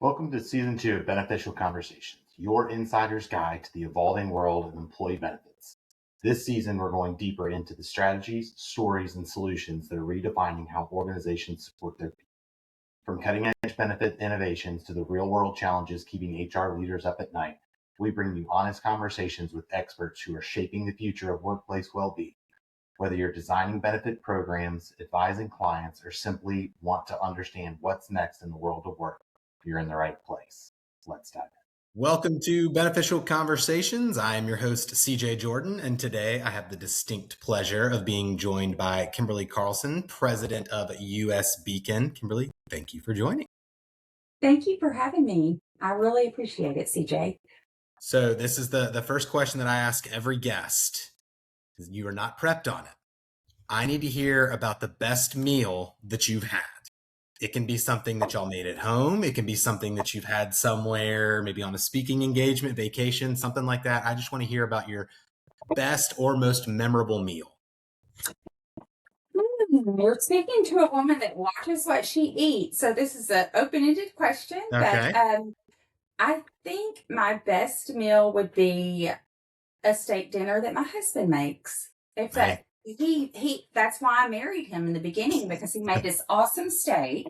Welcome to Season 2 of Beneficial Conversations, your insider's guide to the evolving world of employee benefits. This season, we're going deeper into the strategies, stories, and solutions that are redefining how organizations support their people. From cutting-edge benefit innovations to the real-world challenges keeping HR leaders up at night, we bring you honest conversations with experts who are shaping the future of workplace well-being. Whether you're designing benefit programs, advising clients, or simply want to understand what's next in the world of work, you're in the right place. Let's dive in. Welcome to Beneficial Conversations. I am your host, CJ Jordan, and today I have the distinct pleasure of being joined by Kimberly Carleson, president of US Beacon. Kimberly, thank you for joining. Thank you for having me. I really appreciate it, CJ. So this is the first question that I ask every guest. You are not prepped on it. I need to hear about the best meal that you've had. It can be something that y'all made at home. It can be something that you've had somewhere, maybe on a speaking engagement, vacation, something like that. I just want to hear about your best or most memorable meal. You're speaking to a woman that watches what she eats. So this is an open-ended question. Okay. But I think my best meal would be a steak dinner that my husband makes. If that, that's why I married him in the beginning, because he made this awesome steak.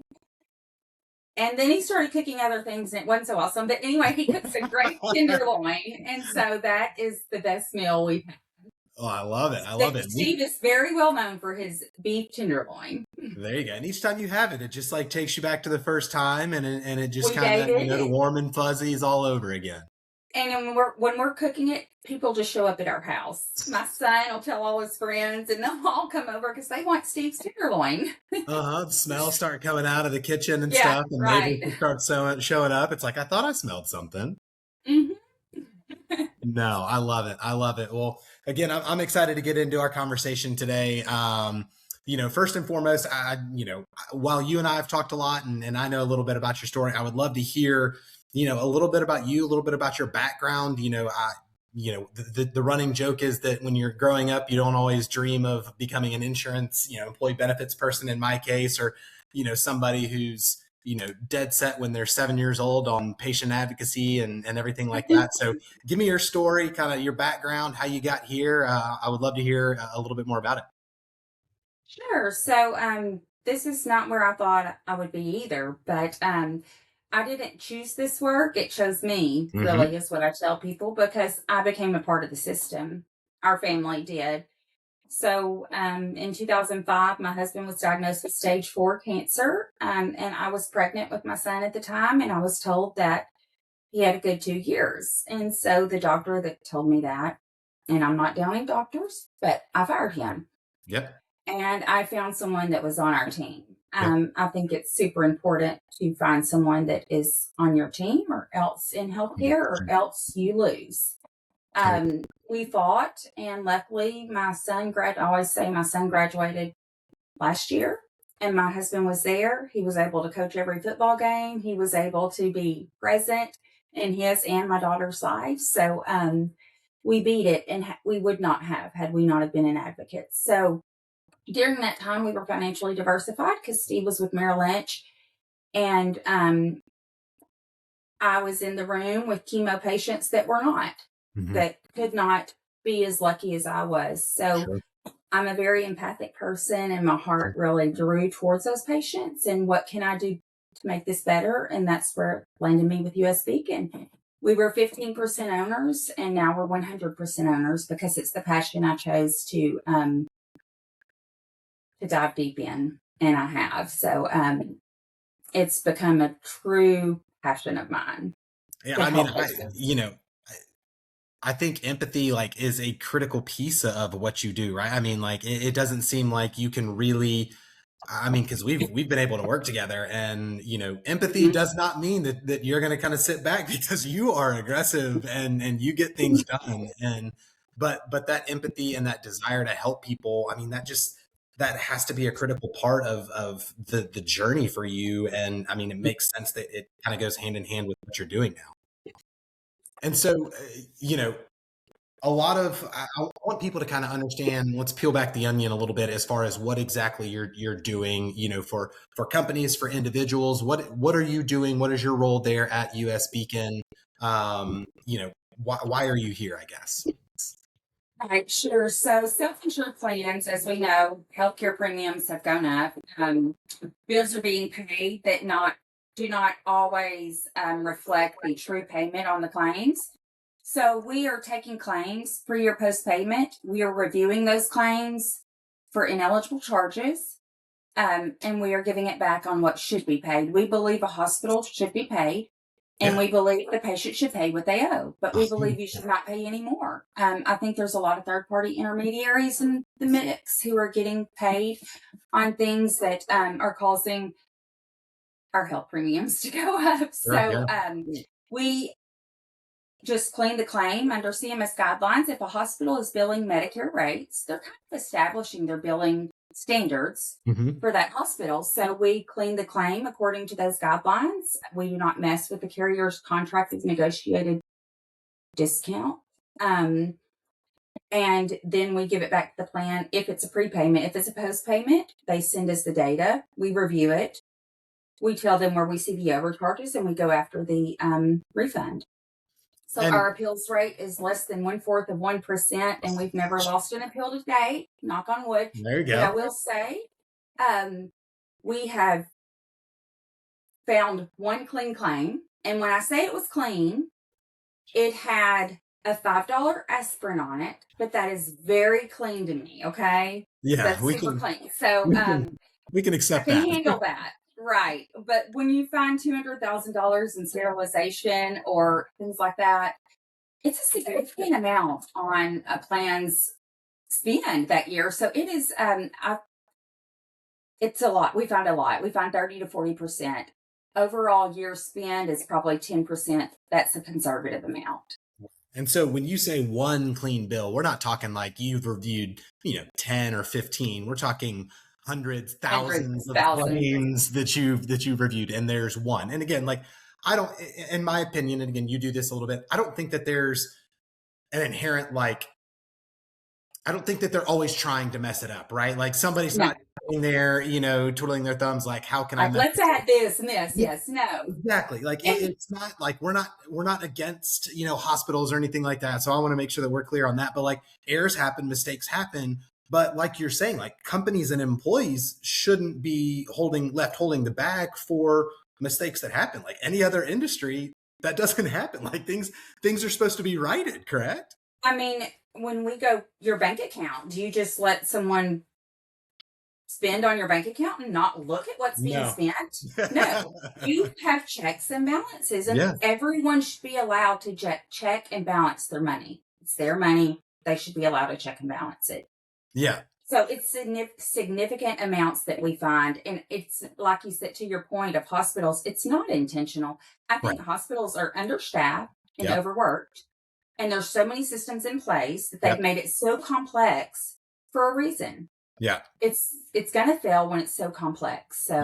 And then he started cooking other things and it wasn't so awesome. But anyway, he cooks a great tenderloin. And so that is the best meal we've had. Oh, I love it. I love it. Steve is very well known for his beef tenderloin. There you go. And each time you have it, it just like takes you back to the first time and it just kind of, the warm and fuzzies all over again. And when we're cooking it, people just show up at our house. My son will tell all his friends, and they'll all come over because they want Steve's tenderloin. The smells start coming out of the kitchen and stuff, and neighbors start showing up. It's like, I thought I smelled something. Mm-hmm. No, I love it. I love it. Well, again, I'm excited to get into our conversation today. First and foremost, while you and I have talked a lot, and I know a little bit about your story, I would love to hear a little bit about you, a little bit about your background. The running joke is that when you're growing up, you don't always dream of becoming an insurance, employee benefits person in my case, or, somebody who's, dead set when they're 7 years old on patient advocacy and everything like that. So give me your story, kind of your background, how you got here. I would love to hear a little bit more about it. Sure. So this is not where I thought I would be either, but I didn't choose this work. It chose me, really, is what I tell people, because I became a part of the system. Our family did. So in 2005, my husband was diagnosed with stage 4 cancer, and I was pregnant with my son at the time, and I was told that he had a good 2 years. And so the doctor that told me that, and I'm not downing doctors, but I fired him. Yep. And I found someone that was on our team. I think it's super important to find someone that is on your team or else in healthcare or else you lose. We fought, and luckily my son I always say my son graduated last year, and my husband was there. He was able to coach every football game. He was able to be present in his and my daughter's life. So we beat it, and we would not have had we not have been an advocate. So during that time, we were financially diversified because Steve was with Merrill Lynch, and I was in the room with chemo patients that were not, that could not be as lucky as I was. So I'm a very empathic person, and my heart really drew towards those patients. And what can I do to make this better? And that's where it landed me with US Beacon. We were 15% owners, and now we're 100% owners because it's the passion I chose to dive deep in, and I have. So it's become a true passion of mine. Yeah, I think empathy is a critical piece of what you do, right? I mean, it doesn't seem like you can really, because we've been able to work together, and empathy does not mean that you're going to kind of sit back, because you are aggressive and you get things done. But that empathy and that desire to help people, that has to be a critical part of the journey for you. And it makes sense that it kind of goes hand in hand with what you're doing now. And so, a lot of I want people to kind of understand. Let's peel back the onion a little bit as far as what exactly you're doing. For companies, for individuals. What are you doing? What is your role there at US Beacon? Why are you here? I guess. All right, sure. So self-insured plans, as we know, healthcare premiums have gone up. Bills are being paid that do not always reflect the true payment on the claims. So we are taking claims for your post payment. We are reviewing those claims for ineligible charges, and we are giving it back on what should be paid. We believe a hospital should be paid. And we believe the patient should pay what they owe, but we believe you should not pay any more. I think there's a lot of third-party intermediaries in the mix who are getting paid on things that are causing our health premiums to go up. So we just clean the claim under CMS guidelines. If a hospital is billing Medicare rates, they're kind of establishing their billing standards for that hospital. So we clean the claim according to those guidelines. We do not mess with the carrier's contracted negotiated discount. And then we give it back to the plan if it's a prepayment. If it's a post payment, they send us the data. We review it. We tell them where we see the overcharges and we go after the refund. So our appeals rate is less than 0.25%, and we've never lost an appeal to date. Knock on wood. There you go. But I will say, we have found one clean claim, and when I say it was clean, it had a $5 aspirin on it, but that is very clean to me. Okay, yeah, that's super clean. So we can accept I can that. handle that. Right. But when you find $200,000 in sterilization or things like that, it's a significant amount on a plan's spend that year. So it is, it's a lot. We find a lot. We find 30 to 40%. Overall year spend is probably 10%. That's a conservative amount. And so when you say one clean bill, we're not talking like you've reviewed, 10 or 15. We're talking hundreds, thousands of claims that you've reviewed, and there's one. And again, like I don't, in my opinion, and again, you do this a little bit, I don't think that there's an inherent I don't think that they're always trying to mess it up, right? Like somebody's not sitting there, twiddling their thumbs, like, how can I? Let's add this and this. Yes, no, exactly. Like it's not like we're not against hospitals or anything like that. So I want to make sure that we're clear on that. But like errors happen, mistakes happen. But like you're saying, like companies and employees shouldn't be left holding the bag for mistakes that happen. Like any other industry, that doesn't happen. Like things are supposed to be righted, correct? I mean, when we go your bank account, do you just let someone spend on your bank account and not look at what's being spent? No, you have checks and balances, and everyone should be allowed to check and balance their money. It's their money. They should be allowed to check and balance it. Yeah. So it's significant amounts that we find. And it's like you said, to your point of hospitals, it's not intentional. I think hospitals are understaffed and overworked. And there's so many systems in place that they've made it so complex for a reason. Yeah. It's going to fail when it's so complex. So,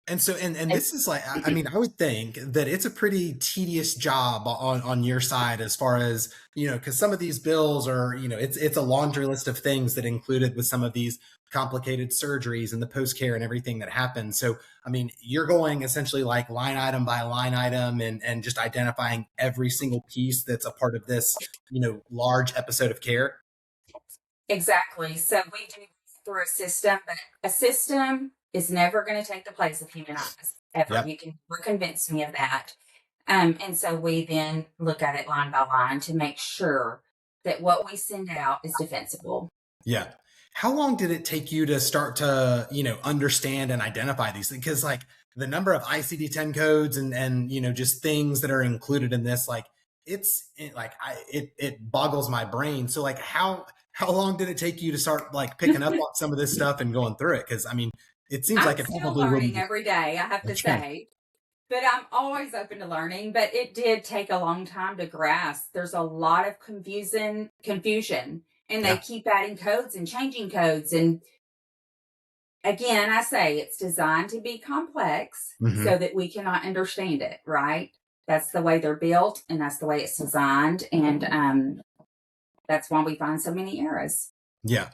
and so, and this is like, I mean, I would think that it's a pretty tedious job on your side as far as, because some of these bills are, it's a laundry list of things that included with some of these complicated surgeries and the post-care and everything that happens. So, I mean, you're going essentially like line item by line item and just identifying every single piece that's a part of this, large episode of care. Exactly. So we do through a system, but a system is never going to take the place of human eyes ever. You can convince me of that. And so we then look at it line by line to make sure that what we send out is defensible. Yeah. How long did it take you to start to, understand and identify these things? Because like the number of ICD-10 codes and just things that are included in this, like it boggles my brain. So like how long did it take you to start like picking up on some of this stuff and going through it? Because I mean, it seems like it probably learning every day, I have to say. But I'm always open to learning. But it did take a long time to grasp. There's a lot of confusion, and they keep adding codes and changing codes. And again, I say it's designed to be complex so that we cannot understand it, right? That's the way they're built, and that's the way it's designed, and that's why we find so many errors. Yeah.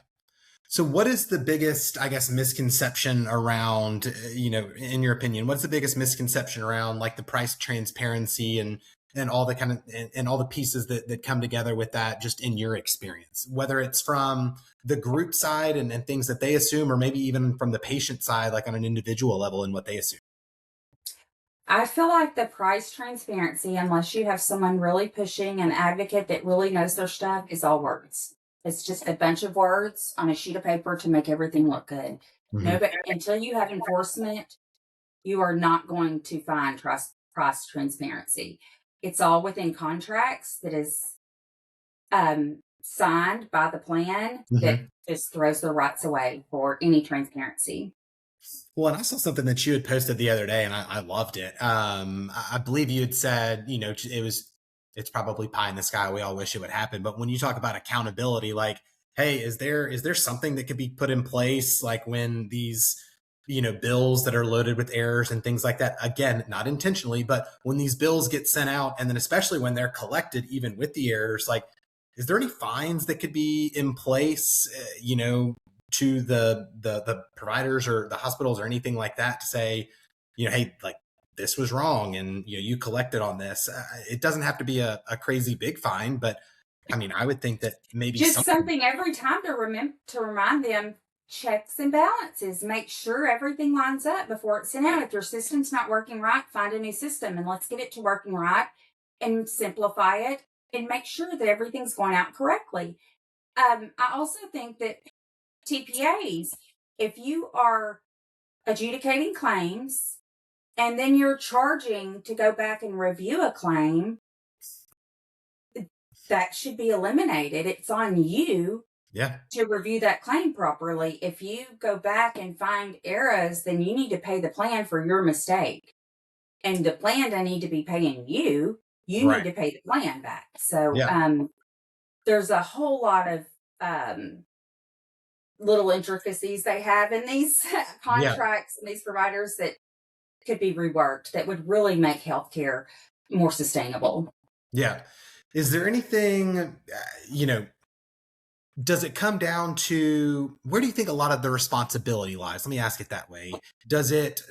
So what is the biggest, I guess, misconception around, in your opinion, what's the biggest misconception around like the price transparency and all the kind of, and all the pieces that come together with that, just in your experience, whether it's from the group side and things that they assume, or maybe even from the patient side, like on an individual level and what they assume? I feel like the price transparency, unless you have someone really pushing, an advocate that really knows their stuff, is all words. It's just a bunch of words on a sheet of paper to make everything look good. Mhm. No, but until you have enforcement, you are not going to find price transparency. It's all within contracts that is signed by the plan that just throws the rights away for any transparency. Well, and I saw something that you had posted the other day, and I loved it. I believe you had said, it's probably pie in the sky. We all wish it would happen. But when you talk about accountability, like, hey, is there something that could be put in place, like when these, bills that are loaded with errors and things like that, again, not intentionally, but when these bills get sent out, and then especially when they're collected, even with the errors, like, is there any fines that could be in place, to the providers or the hospitals or anything like that, to say, hey, like, this was wrong, and you collected on this? It doesn't have to be a crazy big fine, but I mean, I would think that maybe just something every time to remind them, checks and balances, make sure everything lines up before it's sent out. If your system's not working right, find a new system and let's get it to working right, and simplify it and make sure that everything's going out correctly. I also think that TPAs, if you are adjudicating claims and then you're charging to go back and review a claim, that should be eliminated. It's on you to review that claim properly. If you go back and find errors, then you need to pay the plan for your mistake. And the plan doesn't need to be paying you. You Right. need to pay the plan back. So Yeah. there's a whole lot of little intricacies they have in these contracts and these providers that could be reworked that would really make healthcare more sustainable. Yeah. Is there anything, does it come down to, where do you think a lot of the responsibility lies? Let me ask it that way. Does it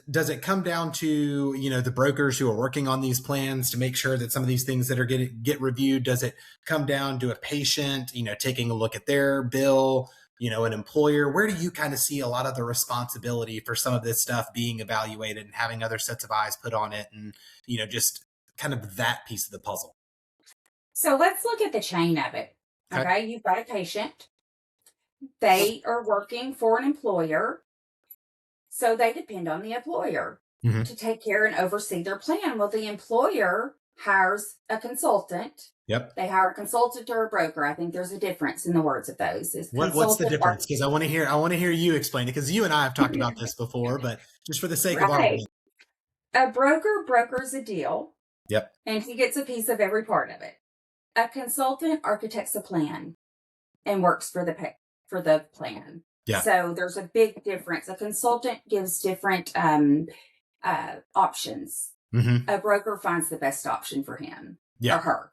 come down to, the brokers who are working on these plans to make sure that some of these things that are get reviewed? Does it come down to a patient, taking a look at their bill, an employer? Where do you kind of see a lot of the responsibility for some of this stuff being evaluated and having other sets of eyes put on it, and, just kind of that piece of the puzzle? So let's look at the chain of it. Okay. You've got a patient. They are working for an employer. So they depend on the employer to take care and oversee their plan. Well, the employer hires a consultant. Yep. They hire a consultant or a broker. I think there's a difference in the words of those. What's the difference? Because I want to hear you explain it, because you and I have talked about this before, but just for the sake of argument. A broker brokers a deal. Yep. And he gets a piece of every part of it. A consultant architects a plan and works for the plan. Yeah. So there's a big difference. A consultant gives different options. A broker finds the best option for him or her.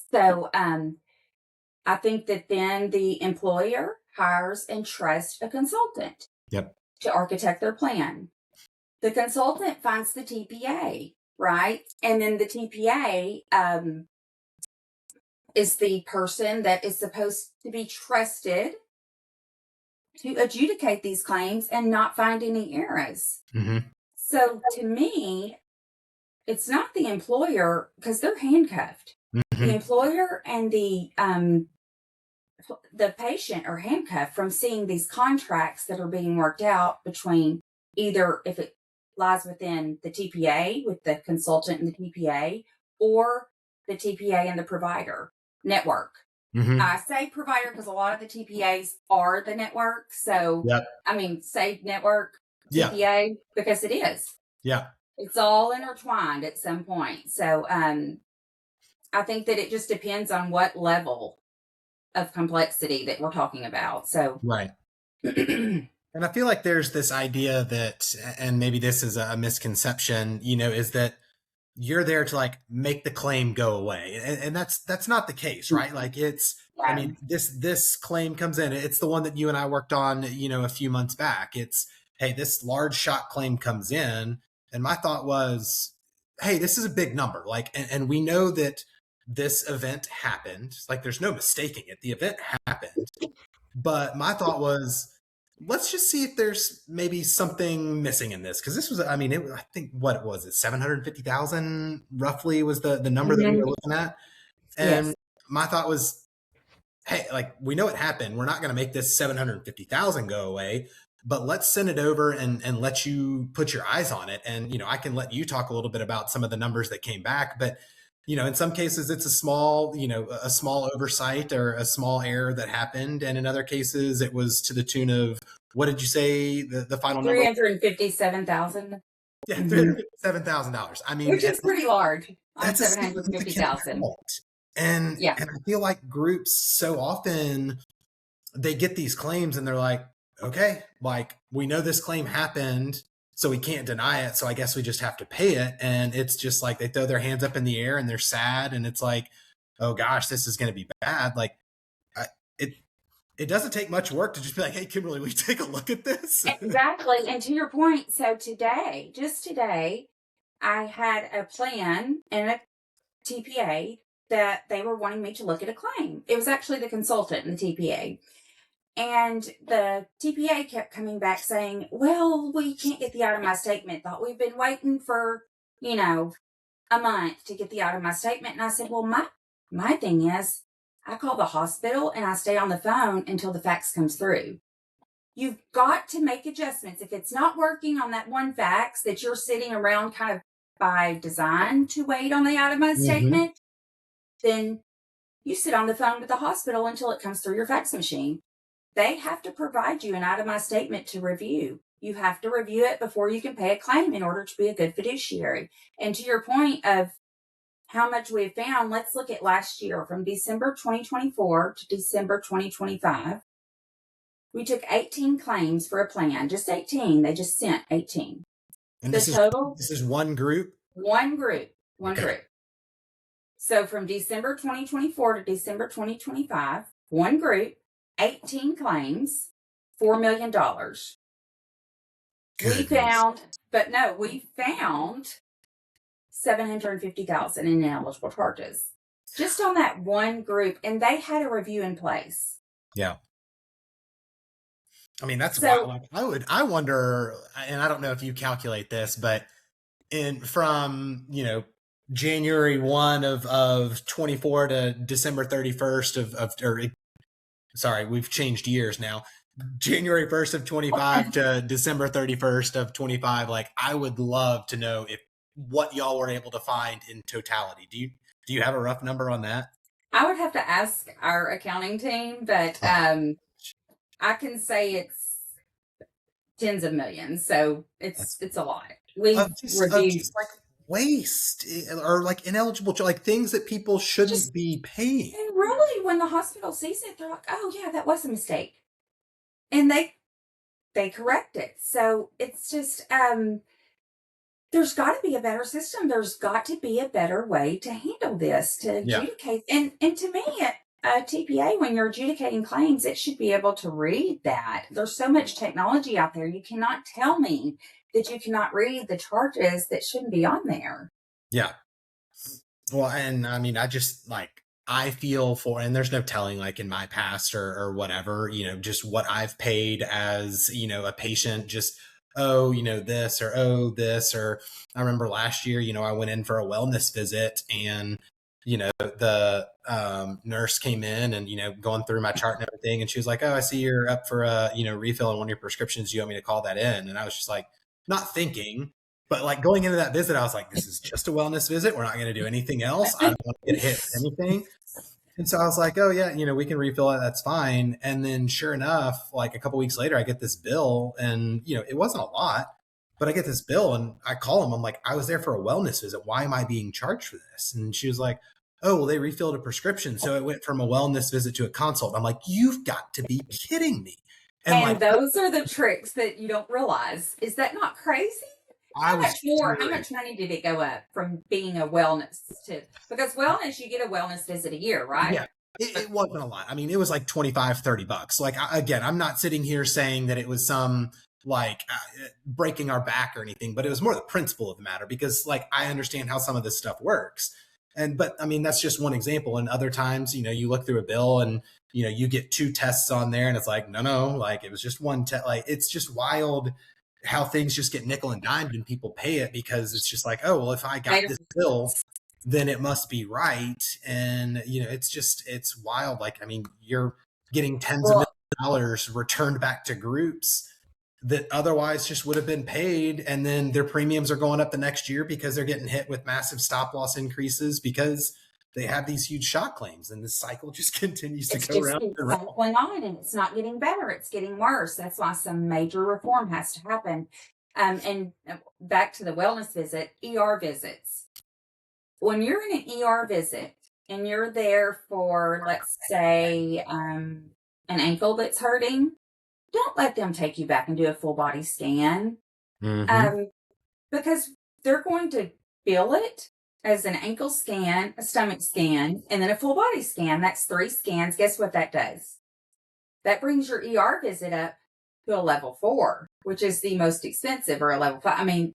So I think that then the employer hires and trusts a consultant to architect their plan. The consultant finds the TPA, right? And then the TPA is the person that is supposed to be trusted to adjudicate these claims and not find any errors. So to me, it's not the employer, because they're handcuffed. The employer and the patient are handcuffed from seeing these contracts that are being worked out between, either if it lies within the TPA with the consultant and the TPA, or the TPA and the provider network. I say provider because a lot of the TPAs are the network. So, I mean, say network TPA because it is. Yeah. It's all intertwined at some point. So, I think that it just depends on what level of complexity that we're talking about. So, right. And I feel like there's this idea that, and maybe this is a misconception, is that, you're there to like make the claim go away. And that's not the case, right? Like I mean, this claim comes in. It's the one that you and I worked on, a few months back. It's, hey, this large shot claim comes in. And my thought was, hey, this is a big number. Like, and we know that this event happened. Like, there's no mistaking it. The event happened. But my thought was, let's just see if there's maybe something missing in this. Because this was, I mean, I think what was it? 750,000 roughly was the number that we were looking at. And my thought was, hey, like, we know it happened. We're not going to make this 750,000 go away, but let's send it over and let you put your eyes on it. And, I can let you talk a little bit about some of the numbers that came back, but in some cases it's a small oversight or a small error that happened. And in other cases it was to the tune of, what did you say the final number? $357,000. Yeah, $357,000. I mean, which is pretty large. That's $750,000. And I feel like groups so often they get these claims and they're like, okay, like, we know this claim happened, so we can't deny it. So I guess we just have to pay it. And it's just like, they throw their hands up in the air and they're sad. And it's like, oh gosh, this is going to be bad. Like, it doesn't take much work to just be like, hey, Kimberly, will you take a look at this? Exactly. And to your point, so just today, I had a plan and a TPA that they were wanting me to look at a claim. It was actually the consultant in the TPA. And the TPA kept coming back saying, well, we can't get the itemized statement. Thought we've been waiting for, a month to get the itemized statement. And I said, well, my thing is, I call the hospital and I stay on the phone until the fax comes through. You've got to make adjustments. If it's not working on that one fax that you're sitting around kind of by design to wait on the itemized statement, then you sit on the phone with the hospital until it comes through your fax machine. They have to provide you an itemized statement to review. You have to review it before you can pay a claim in order to be a good fiduciary. And to your point of how much we've found, let's look at last year from December 2024 to December 2025. We took 18 claims for a plan, just 18. They just sent 18. And this is one group? One group. So from December 2024 to December 2025, one group, 18 claims, $4 million. We found 750,000 in ineligible charges just on that one group, and they had a review in place. Yeah. I mean, that's wild. I wonder, and I don't know if you calculate this, but from January 1 of 24 to December 31st sorry, we've changed years now. January 1st of 25 to December 31st of 25. Like, I would love to know what y'all were able to find in totality. Do you have a rough number on that? I would have to ask our accounting team, but I can say it's tens of millions. So it's a lot. We've reviewed just like waste or like ineligible, like things that people shouldn't be paying. And really, when the hospital sees it, they're like, oh yeah, that was a mistake. And they correct it. So it's just, there's got to be a better system. There's got to be a better way to handle this, to adjudicate. And to me, TPA, when you're adjudicating claims, it should be able to read that. There's so much technology out there. You cannot tell me that you cannot read the charges that shouldn't be on there. Yeah. Well, and I mean, I feel for, and there's no telling, like in my past or whatever, just what I've paid as, a patient, just, this or I remember last year, I went in for a wellness visit and, the nurse came in and, going through my chart and everything. And she was like, oh, I see you're up for a, refill on one of your prescriptions. You want me to call that in? And I was just like, not thinking, but like going into that visit, I was like, this is just a wellness visit. We're not going to do anything else. I don't want to get hit with anything. And so I was like, oh yeah, we can refill it. That's fine. And then sure enough, like a couple weeks later, I get this bill and, it wasn't a lot, but I get this bill and I call them. I'm like, I was there for a wellness visit. Why am I being charged for this? And she was like, oh, well, they refilled a prescription. So it went from a wellness visit to a consult. I'm like, you've got to be kidding me. And those are the tricks that you don't realize. Is that not crazy? I was How furious. much money did it go up from being a wellness to, because wellness, you get a wellness visit a year, right? Yeah. It wasn't a lot. I mean, it was like 25, $30. Like, again, I'm not sitting here saying that it was some like breaking our back or anything, but it was more the principle of the matter because like I understand how some of this stuff works. But I mean, that's just one example. And other times, you look through a bill and, you get 2 tests on there and it's like, no, like it was just one test. Like, it's just wild how things just get nickel and dimed and people pay it because it's just like, oh, well, if I got this bill, then it must be right. And, it's wild. Like, I mean, you're getting tens of millions of dollars returned back to groups that otherwise just would have been paid. And then their premiums are going up the next year because they're getting hit with massive stop loss increases because they have these huge shock claims and this cycle just continues to go around. It's cycling on and it's not getting better. It's getting worse. That's why some major reform has to happen. And back to the wellness visit, ER visits. When you're in an ER visit and you're there for, let's say, an ankle that's hurting, don't let them take you back and do a full body scan. Because they're going to bill it as an ankle scan, a stomach scan, and then a full body scan. That's 3 scans. Guess what that does? That brings your ER visit up to a level 4, which is the most expensive, or a level 5. I mean,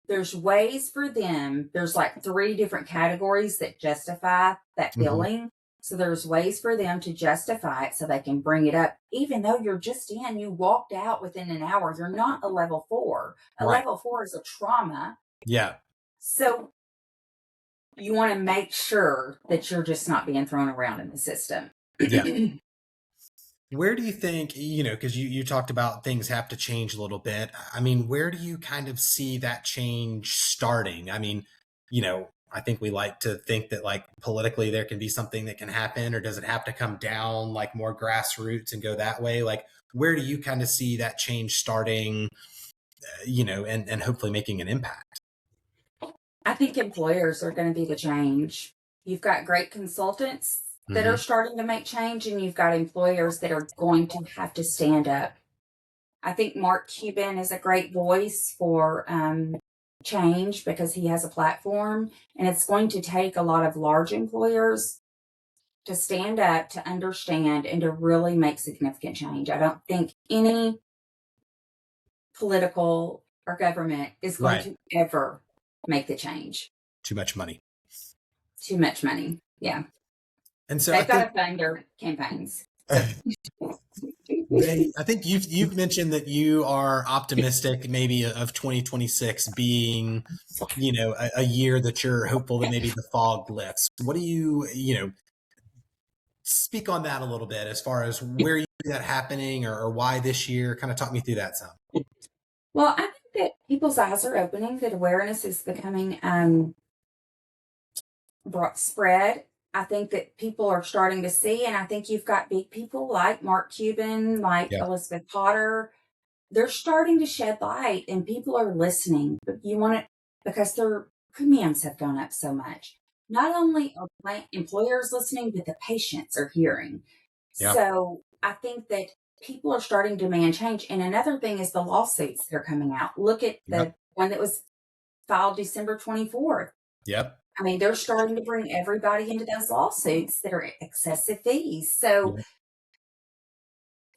there's ways for them. There's like 3 different categories that justify that billing. So there's ways for them to justify it so they can bring it up. Even though you're just in, you walked out within an hour, you're not a level 4. A level 4 is a trauma. Yeah. So you want to make sure that you're just not being thrown around in the system. Yeah. Where do you think, because you talked about things have to change a little bit. I mean, where do you kind of see that change starting? I mean, I think we like to think that like politically there can be something that can happen, or does it have to come down like more grassroots and go that way? Like, where do you kind of see that change starting, and hopefully making an impact? I think employers are going to be the change. You've got great consultants that are starting to make change, and you've got employers that are going to have to stand up. I think Mark Cuban is a great voice for change because he has a platform, and it's going to take a lot of large employers to stand up, to understand, and to really make significant change. I don't think any political or government is going to ever make the change. Too much money. Yeah. And so they've got to fund their campaigns. I think you've mentioned that you are optimistic maybe of 2026 being, a year that you're hopeful that maybe the fog lifts. What do you speak on that a little bit as far as where you see that happening or why this year? Kind of talk me through that some. Well, I think that people's eyes are opening, that awareness is becoming spread. I think that people are starting to see, and I think you've got big people like Mark Cuban, like Elizabeth Potter. They're starting to shed light, and people are listening. But you want it because their premiums have gone up so much. Not only are employers listening, but the patients are hearing. Yeah. So I think that people are starting to demand change. And another thing is the lawsuits that are coming out. Look at the one that was filed December 24th. Yep. I mean, they're starting to bring everybody into those lawsuits that are excessive fees. So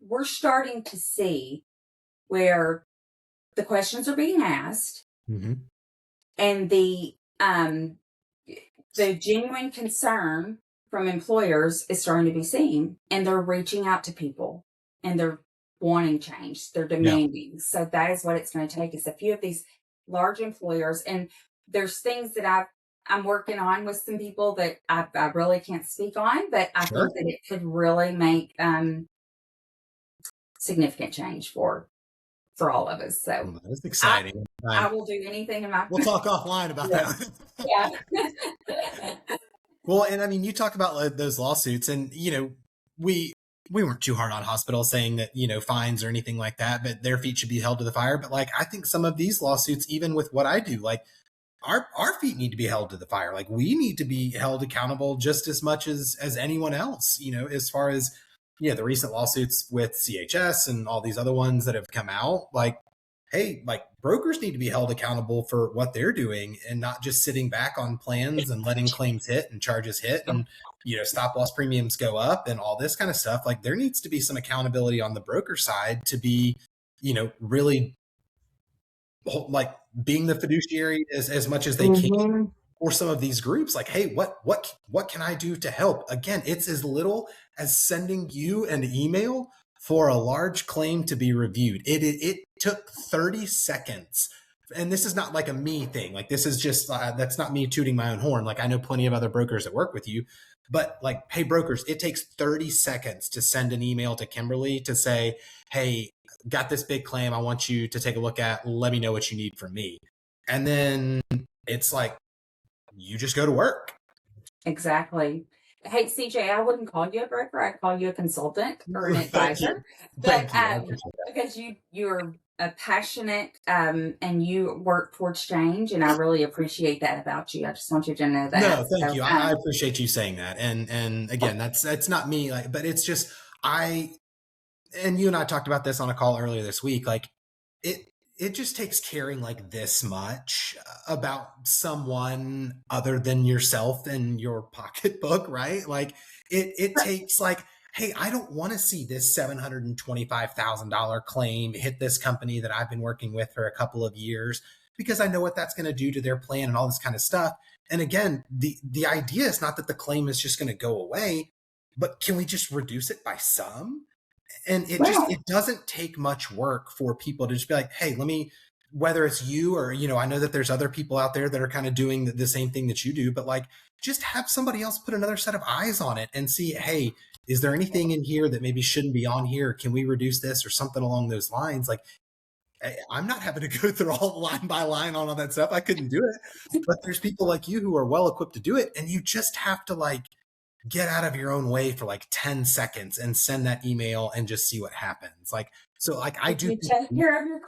we're starting to see where the questions are being asked, and the genuine concern from employers is starting to be seen, and they're reaching out to people, and they're wanting change. They're demanding. Yeah. So that is what it's going to take, is a few of these large employers. And there's things that I'm working on with some people that I really can't speak on, but I think that it could really make significant change for all of us. So that's exciting. I will do anything in my. We'll talk offline about that. Yeah. Well, and I mean, you talk about those lawsuits, and we weren't too hard on hospitals saying that fines or anything like that, but their feet should be held to the fire. But like, I think some of these lawsuits, even with what I do, like. Our feet need to be held to the fire. Like, we need to be held accountable just as much as anyone else, as far as, the recent lawsuits with CHS and all these other ones that have come out. Like, hey, like brokers need to be held accountable for what they're doing and not just sitting back on plans and letting claims hit and charges hit and, stop loss premiums go up and all this kind of stuff. Like there needs to be some accountability on the broker side to be, really like being the fiduciary as much as they can for some of these groups. Like, hey, what can I do to help? Again, it's as little as sending you an email for a large claim to be reviewed. It took 30 seconds. And this is not like a me thing. Like this is just, that's not me tooting my own horn. Like I know plenty of other brokers that work with you, but like, hey brokers, it takes 30 seconds to send an email to Kimberly to say, hey, got this big claim I want you to take a look at. Let me know what you need from me. And then it's like, you just go to work. Exactly. Hey, CJ, I wouldn't call you a broker. I'd call you a consultant or an advisor. But because you're a passionate and you work towards change, and I really appreciate that about you. I just want you to know that. No, thank you. I appreciate you saying that. And again, that's not me. Like, but it's just and you and I talked about this on a call earlier this week. Like it just takes caring like this much about someone other than yourself and your pocketbook, right? Like it takes like, hey, I don't want to see this $725,000 claim hit this company that I've been working with for a couple of years because I know what that's going to do to their plan and all this kind of stuff. And again, the idea is not that the claim is just going to go away, but can we just reduce it by some? And it doesn't take much work for people to just be like, hey, whether it's you or, I know that there's other people out there that are kind of doing the same thing that you do, but like, just have somebody else put another set of eyes on it and see, hey, is there anything in here that maybe shouldn't be on here? Can we reduce this or something along those lines? Like, I'm not having to go through all line by line on all that stuff. I couldn't do it, but there's people like you who are well equipped to do it. And you just have to like, get out of your own way for like 10 seconds and send that email and just see what happens. Like, so like if you take care of your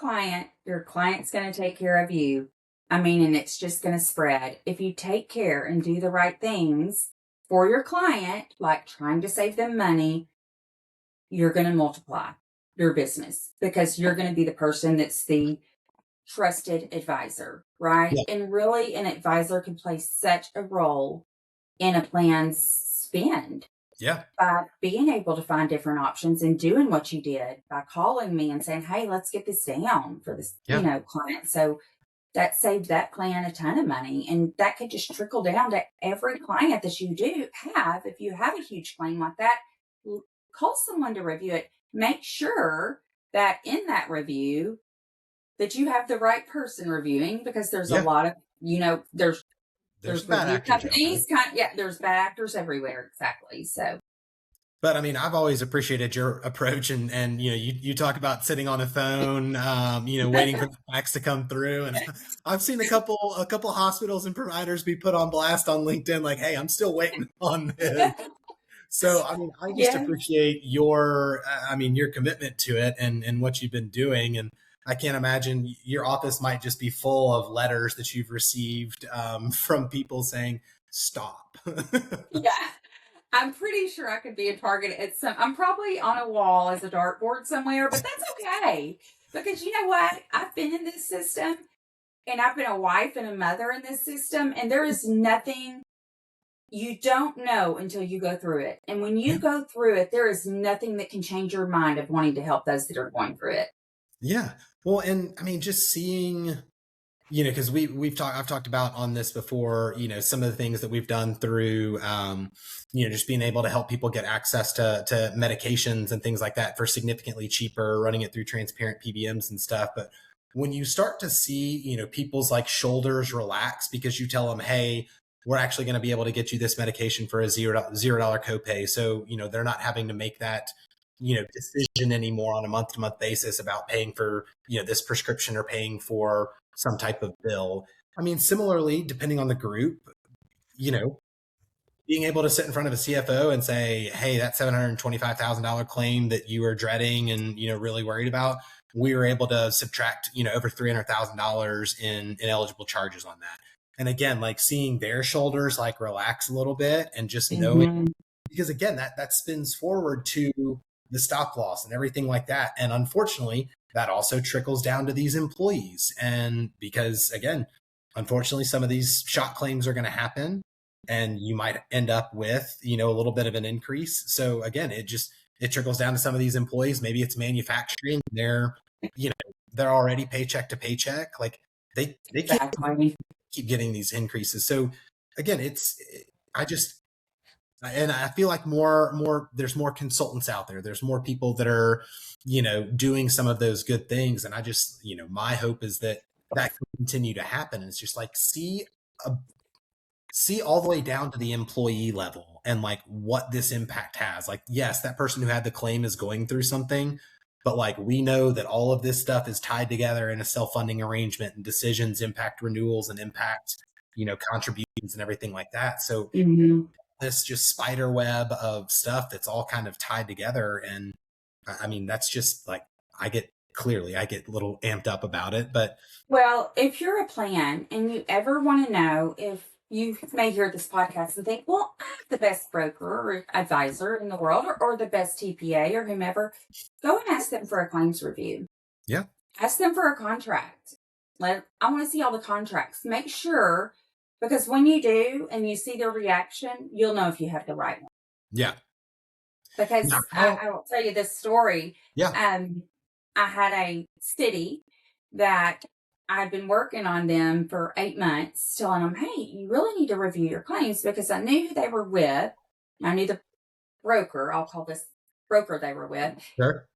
client's going to take care of you. I mean, and it's just going to spread. If you take care and do the right things for your client, like trying to save them money, you're going to multiply your business because you're going to be the person that's the trusted advisor, right? Yeah. And really an advisor can play such a role in a plan's spend. Yeah. By being able to find different options and doing what you did by calling me and saying, hey, let's get this down for this, client. So that saved that plan a ton of money. And that could just trickle down to every client that you do have. If you have a huge claim like that, call someone to review it. Make sure that in that review that you have the right person reviewing, because there's a lot of, there's bad companies. There's bad actors everywhere. Exactly. So, but I mean, I've always appreciated your approach, and you talk about sitting on a phone, waiting for the facts to come through, and I've seen a couple hospitals and providers be put on blast on LinkedIn, like, hey, I'm still waiting on this. So, I mean, I just appreciate your commitment to it and what you've been doing. And I can't imagine your office might just be full of letters that you've received from people saying, stop. Yeah, I'm pretty sure I could be a target at I'm probably on a wall as a dartboard somewhere, but that's okay. Because you know what? I've been in this system, and I've been a wife and a mother in this system, and there is nothing you don't know until you go through it. And when you go through it, there is nothing that can change your mind of wanting to help those that are going through it. Yeah. Well, and I mean, just seeing, because I've talked about on this before, some of the things that we've done through, just being able to help people get access to medications and things like that for significantly cheaper, running it through transparent PBMs and stuff. But when you start to see, people's like shoulders relax because you tell them, hey, we're actually going to be able to get you this medication for a $0 copay. So, they're not having to make that decision anymore on a month-to-month basis about paying for, this prescription or paying for some type of bill. I mean, similarly, depending on the group, being able to sit in front of a CFO and say, hey, that $725,000 claim that you were dreading and, really worried about, we were able to subtract, over $300,000 in eligible charges on that. And again, like seeing their shoulders like relax a little bit and just knowing, because again, that spins forward to the stop loss and everything like that. And unfortunately, that also trickles down to these employees. And because, again, unfortunately, some of these shot claims are going to happen, and you might end up with, a little bit of an increase. So again, it trickles down to some of these employees. Maybe it's manufacturing. They're already paycheck to paycheck. Like they can't keep getting these increases. So again, I feel like there's more consultants out there. There's more people that are, doing some of those good things. And I just, my hope is that can continue to happen. And it's just like, see all the way down to the employee level and like what this impact has. Like, yes, that person who had the claim is going through something, but like, we know that all of this stuff is tied together in a self-funding arrangement, and decisions impact renewals and impact, contributions and everything like that. So this just spider web of stuff that's all kind of tied together. And I mean, that's just like, I get a little amped up about it. But well, if you're a plan and you ever want to know, if you may hear this podcast and think, well, I have the best broker or advisor in the world, or the best TPA or whomever, go and ask them for a claims review. Yeah. Ask them for a contract. I want to see all the contracts. Make sure, because when you do and you see their reaction, you'll know if you have the right one. Yeah. Because I will tell you this story. Yeah. I had a city that I'd been working on them for 8 months, telling them, hey, you really need to review your claims, because I knew who they were with. I knew the broker. I'll call this broker they were with. Sure.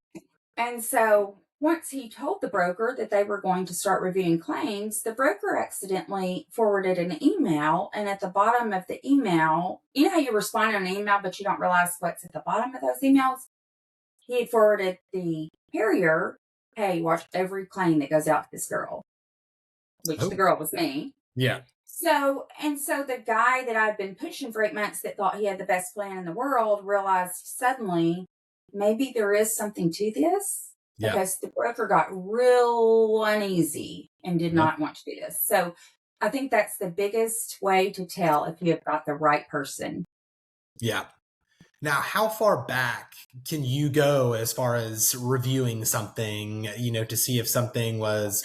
And so once he told the broker that they were going to start reviewing claims, the broker accidentally forwarded an email. And at the bottom of the email, you know how you respond to an email, but you don't realize what's at the bottom of those emails? He had forwarded the carrier, hey, watch every claim that goes out to this girl, which the girl was me. Yeah. So the guy that I'd been pushing for 8 months that thought he had the best plan in the world realized suddenly maybe there is something to this. Yeah. Because the broker got real uneasy and did not want to do this. So I think that's the biggest way to tell if you have got the right person. Yeah. Now, how far back can you go as far as reviewing something, to see if something was,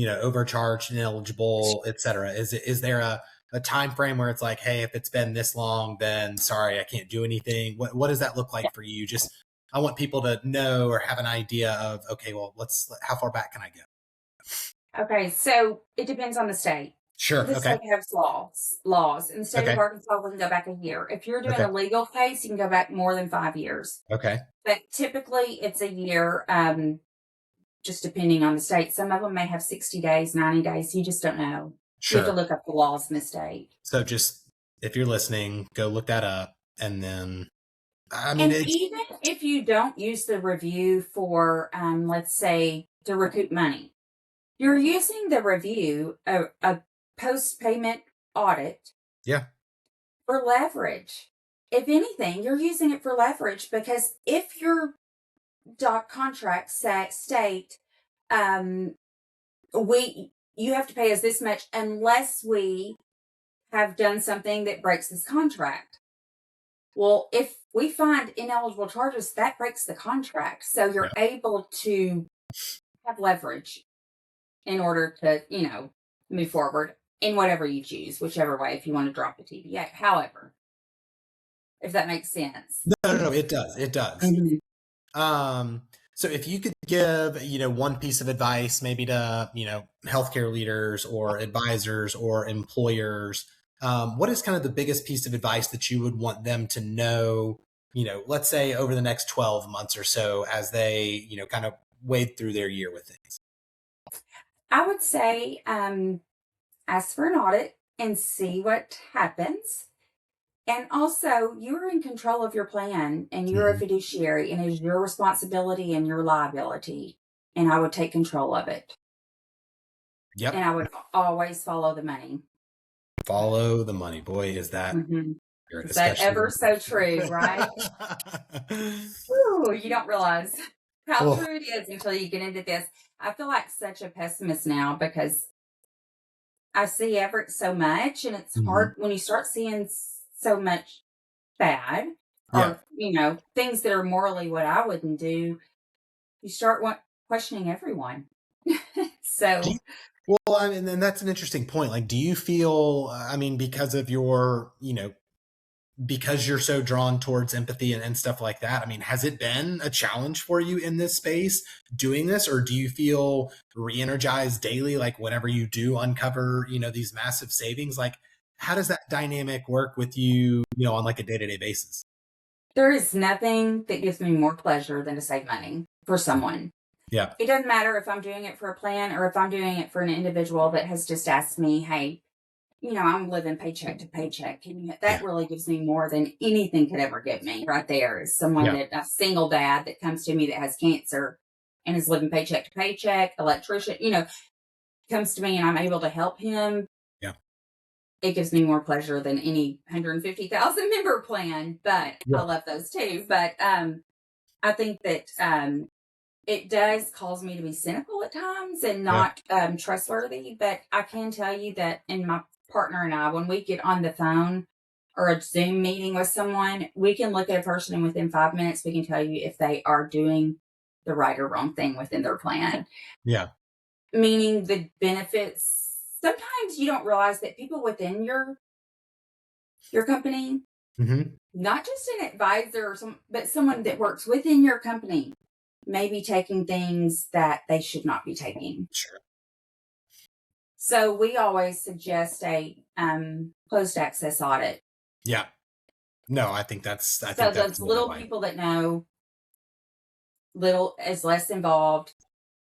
overcharged, ineligible, et cetera? Is there a time frame where it's like, hey, if it's been this long, then sorry, I can't do anything? What does that look like for you? Just, I want people to know or have an idea of, okay, well, how far back can I go? Okay, so it depends on the state. Sure. The state has laws. In the state of Arkansas, we can go back a year. If you're doing a legal case, you can go back more than 5 years. Okay. But typically it's a year, just depending on the state. Some of them may have 60 days, 90 days. You just don't know. Sure. You have to look up the laws in the state. So just, if you're listening, go look that up. And then, even if you don't use the review for, let's say, to recoup money, you're using the review, a post-payment audit, for leverage. If anything, you're using it for leverage, because if your contracts state, you have to pay us this much unless we have done something that breaks this contract. Well, if we find ineligible charges, that breaks the contract. So you're able to have leverage in order to, move forward in whatever you choose, whichever way, if you want to drop the TBA. However, if that makes sense. No, it does. It does. Mm-hmm. So if you could give, one piece of advice, maybe to, healthcare leaders or advisors or employers, what is kind of the biggest piece of advice that you would want them to know, let's say over the next 12 months or so, as they, kind of wade through their year with things? I would say, ask for an audit and see what happens. And also, you're in control of your plan, and you're a fiduciary, and it's your responsibility and your liability. And I would take control of it. Yep. And I would always follow the money. Follow the money. Boy, is that is that ever so true, right? Ooh, you don't realize how true it is until you get into this. I feel like such a pessimist now, because I see so much, and it's hard when you start seeing so much bad, or things that are morally what I wouldn't do. You start questioning everyone. So, Well, I mean, and that's an interesting point. Like, do you feel, I mean, because of your, because you're so drawn towards empathy and stuff like that, I mean, has it been a challenge for you in this space doing this, or do you feel re-energized daily? Like whenever you do uncover, these massive savings, like how does that dynamic work with you, on like a day-to-day basis? there is nothing that gives me more pleasure than to save money for someone. Yeah. It doesn't matter if I'm doing it for a plan or if I'm doing it for an individual that has just asked me, hey, I'm living paycheck to paycheck. That really gives me more than anything could ever give me right there. Is someone a single dad that comes to me that has cancer and is living paycheck to paycheck, electrician, comes to me and I'm able to help him. Yeah. It gives me more pleasure than any 150,000 member plan, but I love those too. But I think that it does cause me to be cynical at times and not trustworthy. But I can tell you that in my partner and I, when we get on the phone or a Zoom meeting with someone, we can look at a person and within 5 minutes, we can tell you if they are doing the right or wrong thing within their plan. Yeah. Meaning the benefits, sometimes you don't realize that people within your company, not just an advisor but someone that works within your company may be taking things that they should not be taking. Sure. So we always suggest a closed access audit. Yeah. No, I think that's those little people that know little is less involved,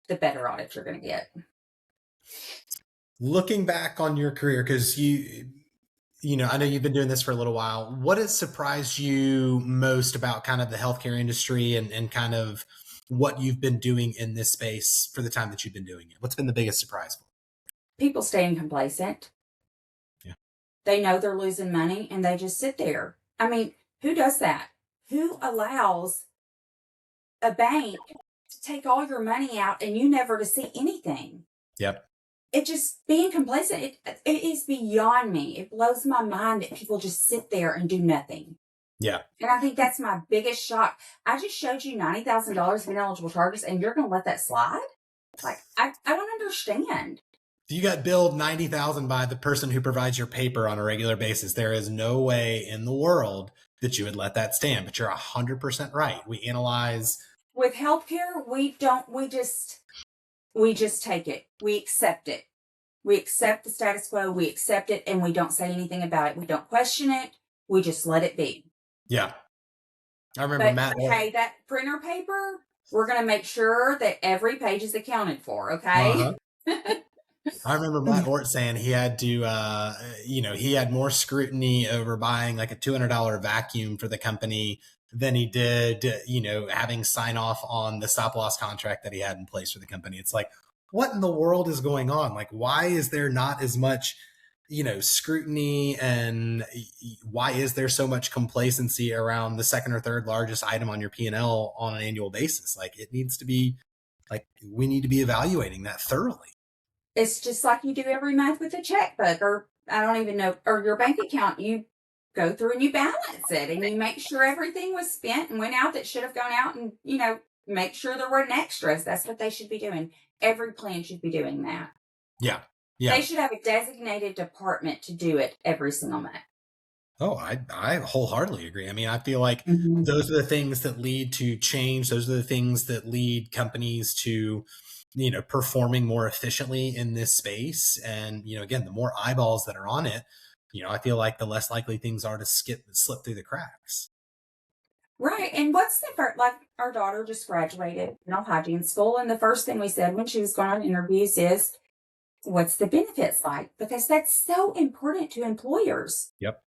the better audit you're going to get. Looking back on your career, because I know you've been doing this for a little while. What has surprised you most about kind of the healthcare industry and kind of what you've been doing in this space for the time that you've been doing it? What's been the biggest surprise for you? People staying complacent. Yeah. They know they're losing money and they just sit there. I mean, who does that? Who allows a bank to take all your money out and you never to see anything? Yep. It just being complacent, it is beyond me. It blows my mind that people just sit there and do nothing. Yeah. And I think that's my biggest shock. I just showed you $90,000 in ineligible charges and you're going to let that slide? Like, I don't understand. You got billed $90,000 by the person who provides your paper on a regular basis. There is no way in the world that you would let that stand, but you're 100% right. We analyze. With healthcare, we just take it. We accept it. We accept the status quo. We accept it and we don't say anything about it. We don't question it. We just let it be. Yeah. I remember Matt. Hey, that printer paper, we're going to make sure that every page is accounted for. Okay. I remember Matt Ort saying he had to, he had more scrutiny over buying like a $200 vacuum for the company than he did, having sign off on the stop loss contract that he had in place for the company. It's like, what in the world is going on? Like, why is there not as much, scrutiny, and why is there so much complacency around the second or third largest item on your P&L on an annual basis? Like, it needs to be, like, we need to be evaluating that thoroughly. It's just like you do every month with a checkbook, or I don't even know, or your bank account. You go through and you balance it and you make sure everything was spent and went out that should have gone out, and, make sure there weren't extras. That's what they should be doing. Every plan should be doing that. Yeah. Yeah. They should have a designated department to do it every single month. Oh, I wholeheartedly agree. I mean, I feel like those are the things that lead to change. Those are the things that lead companies to, performing more efficiently in this space. And, again, the more eyeballs that are on it, I feel like the less likely things are to slip through the cracks. Right. And what's the first, like our daughter just graduated dental hygiene school. And the first thing we said when she was going on interviews is, what's the benefits like? Because that's so important to employers. Yep.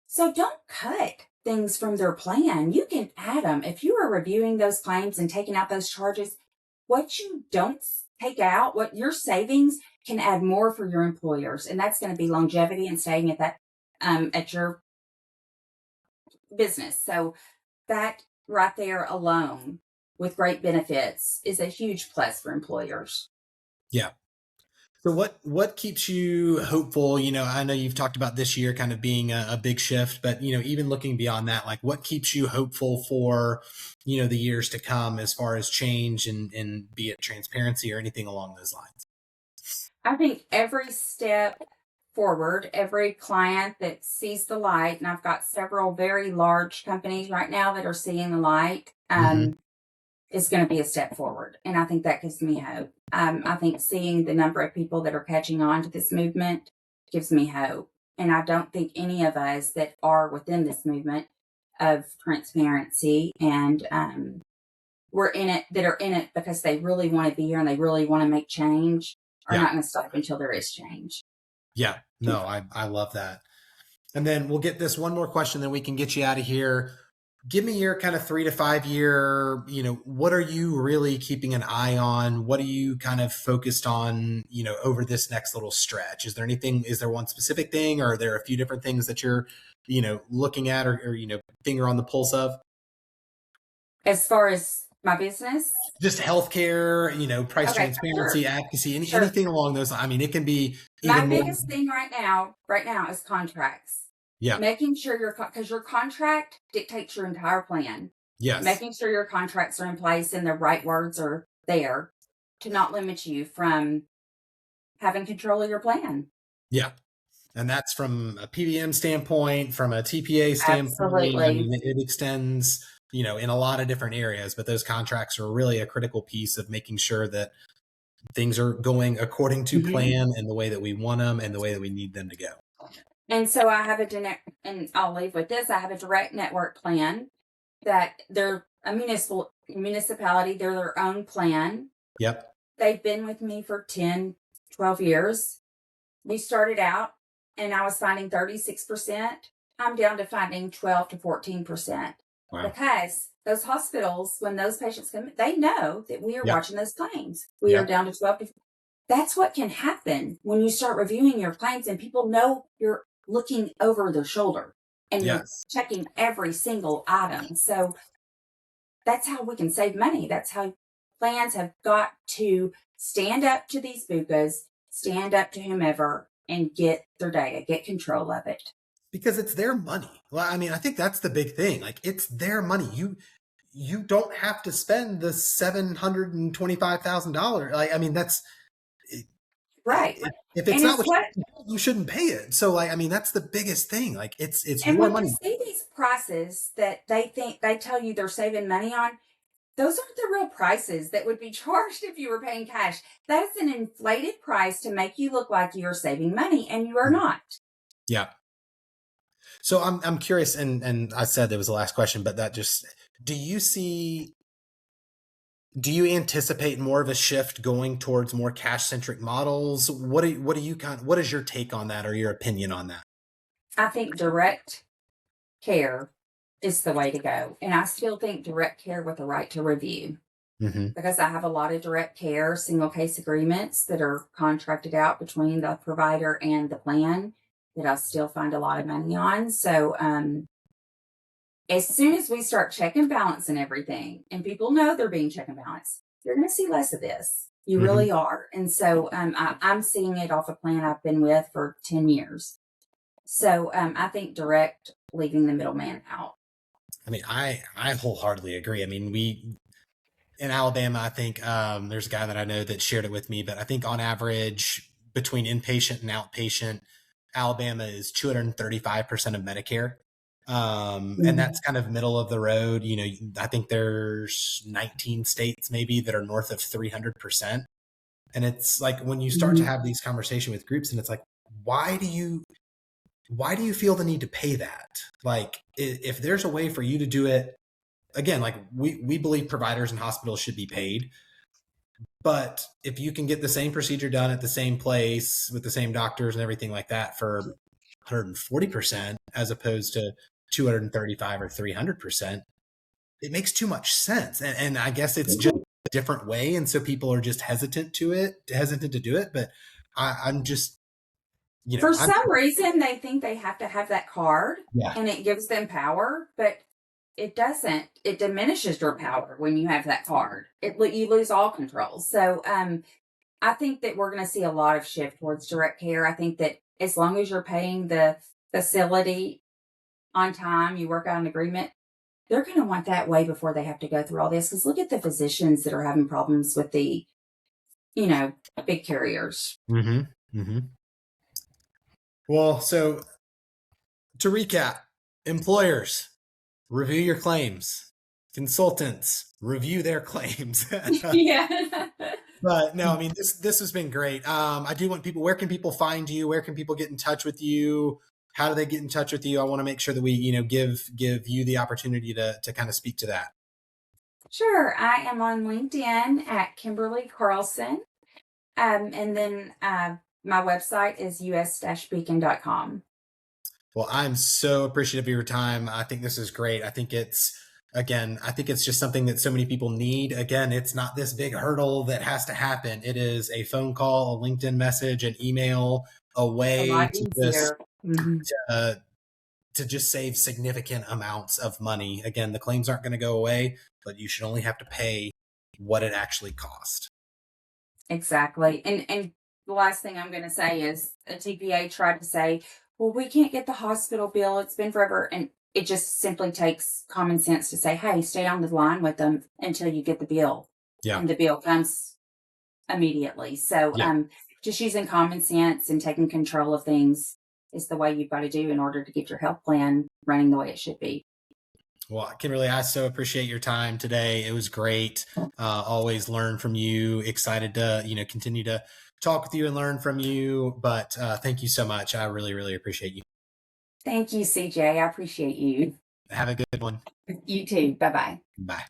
So don't cut things from their plan. You can add them. If you are reviewing those claims and taking out those charges, what you don't take out, what your savings can add more for your employers. And that's going to be longevity and staying at that, at your business. So that right there alone with great benefits is a huge plus for employers. Yeah. So what keeps you hopeful? I know you've talked about this year kind of being a big shift, but even looking beyond that, like what keeps you hopeful for, the years to come as far as change and be it transparency or anything along those lines? I think every step forward, every client that sees the light, and I've got several very large companies right now that are seeing the light, Mm-hmm. is going to be a step forward. And I think that gives me hope. I think seeing the number of people that are catching on to this movement gives me hope. And I don't think any of us that are within this movement of transparency and we're in it, that are in it because they really want to be here and they really want to make change, are Yeah. not going to stop until there is change. Yeah. No, I love that. And then we'll get this one more question, then we can get you out of here. Give me your kind of 3 to 5 year, what are you really keeping an eye on? What are you kind of focused on, over this next little stretch? Is there one specific thing, or are there a few different things that you're, looking at or finger on the pulse of? As far as my business, Just healthcare, price okay, transparency, sure, advocacy, sure. anything along those. I mean, it can be My even more. biggest thing right now is contracts. Yeah. Making sure because your contract dictates your entire plan. Yes. Making sure your contracts are in place and the right words are there to not limit you from having control of your plan. Yeah. And that's from a PBM standpoint, from a TPA standpoint. Absolutely. I mean, it extends, in a lot of different areas, but those contracts are really a critical piece of making sure that things are going according to plan and the way that we want them and the way that we need them to go. And so I have and I'll leave with this. I have a direct network plan that they're a municipality. They're their own plan. Yep. They've been with me for 10, 12 years. We started out and I was finding 36%. I'm down to finding 12 to 14%. Wow. Because those hospitals, when those patients come, they know that we are watching those claims. We Yep. are down to 12 to. That's what can happen when you start reviewing your claims and people know you're looking over their shoulder and you're checking every single item. So that's how we can save money. That's how plans have got to stand up to these bukas, stand up to whomever, and get their data, get control of it. Because it's their money. Well, I mean, I think that's the big thing. Like, it's their money. You don't have to spend the $725,000. Like, I mean, that's right. If it's not what you shouldn't pay it. So, like, I mean, that's the biggest thing. Like, it's and your when money. you see these prices that they tell you they're saving money on, those aren't the real prices that would be charged if you were paying cash. That's an inflated price to make you look like you're saving money, and you are not. Yeah. So I'm curious, and I said that was the last question, but do you anticipate more of a shift going towards more cash-centric models? What is your take on that or your opinion on that? I think direct care is the way to go. And I still think direct care with the right to review. Because I have a lot of direct care single case agreements that are contracted out between the provider and the plan that I still find a lot of money on. So as soon as we start check and balance and everything, and people know they're being check and balance, you're going to see less of this. You really are. And so I'm seeing it off a plan I've been with for 10 years. So I think direct, leaving the middleman out. I mean, I wholeheartedly agree. I mean, in Alabama, I think there's a guy that I know that shared it with me, but I think on average between inpatient and outpatient, Alabama is 235% of Medicare. And that's kind of middle of the road. I think there's 19 states maybe that are north of 300%. And it's like, when you start to have these conversations with groups, and it's like, why do you feel the need to pay that? Like, if there's a way for you to do it, again, like we believe providers and hospitals should be paid, but if you can get the same procedure done at the same place with the same doctors and everything like that for 140% as opposed to 235 or 300%, it makes too much sense. And I guess it's just a different way. And so people are just hesitant to do it. But I'm just, for some reason, they think they have to have that card and it gives them power, but it doesn't. It diminishes your power when you have that card. You lose all control. So I think that we're going to see a lot of shift towards direct care. I think that as long as you're paying the facility on time, you work out an agreement, they're going to want that way before they have to go through all this. Because look at the physicians that are having problems with the, big carriers. Mm-hmm. Mm-hmm. Well, so to recap, employers, review your claims. Consultants, review their claims. Yeah. But no, I mean, this has been great. I do want people, where can people find you? Where can people get in touch with you? How do they get in touch with you? I want to make sure that we, give you the opportunity to kind of speak to that. Sure. I am on LinkedIn at Kimberly Carleson. And then my website is us-beacon.com. Well, I'm so appreciative of your time. I think this is great. I think it's just something that so many people need. Again, it's not this big hurdle that has to happen. It is a phone call, a LinkedIn message, an email, a way to just save significant amounts of money. Again, the claims aren't going to go away, but you should only have to pay what it actually cost. Exactly. And the last thing I'm going to say is a TPA tried to say, well, we can't get the hospital bill. It's been forever. And it just simply takes common sense to say, hey, stay on the line with them until you get the bill. Yeah. And the bill comes immediately. So just using common sense and taking control of things is the way you've got to do in order to get your health plan running the way it should be. Well, Kimberly, I so appreciate your time today. It was great. Always learn from you. Excited to, continue to talk with you and learn from you. But thank you so much. I really, really appreciate you. Thank you, CJ. I appreciate you. Have a good one. You too. Bye-bye. Bye.